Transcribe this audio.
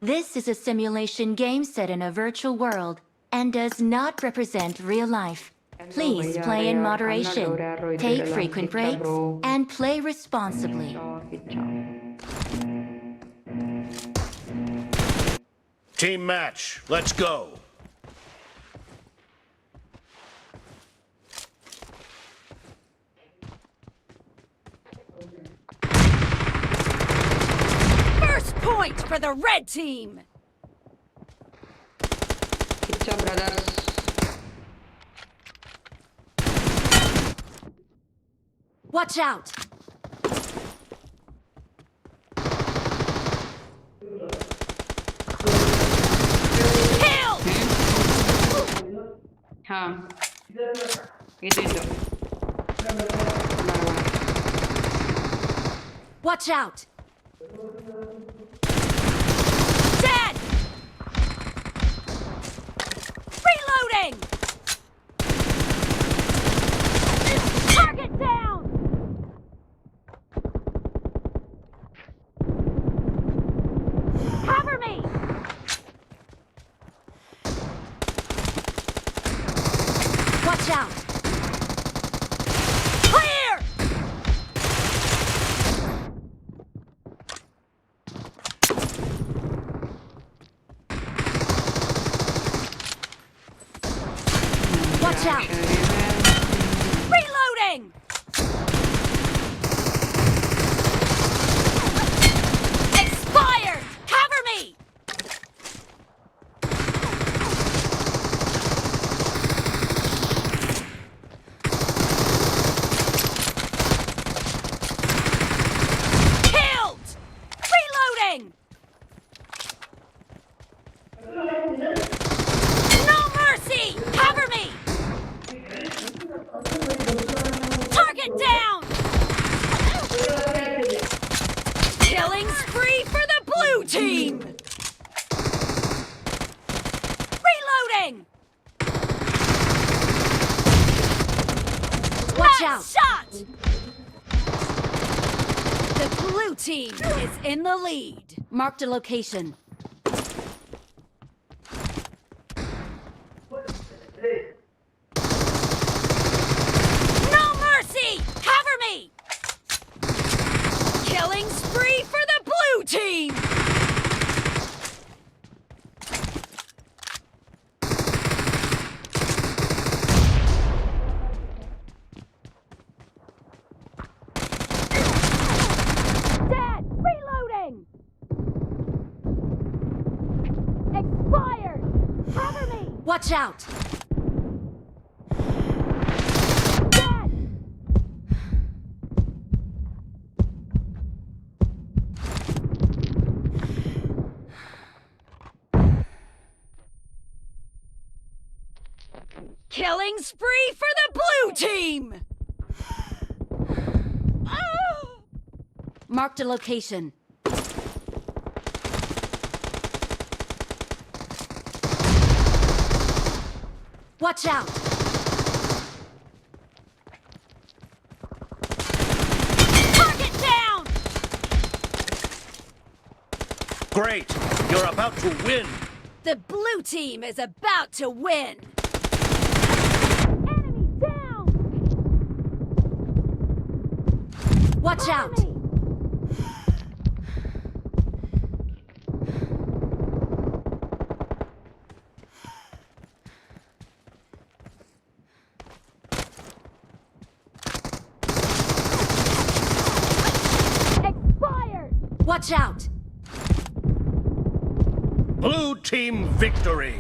This is a simulation game set in a virtual world and does not represent real life. Please play in moderation, take frequent breaks, and play responsibly. Team match, let's go. First point for the red team. Pizza brothers. Watch out. Kill! हाँ itu Watch out. Dead! Reloading! Target down! Cover me! Watch out! Clear! Watch out! Reloading! Expired! Cover me! Killed! Reloading! No mercy! Cover me! Target down! Killing spree for the blue team! Reloading! Watch out! Shot! The blue team is in the lead. Marked a location. No mercy! Cover me! Killing spree for the blue team! Dead! Reloading! Expired! Cover me! Watch out! Dead! Killing spree for the blue team! Marked a location. Watch out! Target down! Great, you're about to win. The blue team is about to win! Enemy down! Watch out! Expired! Watch out! Blue team victory.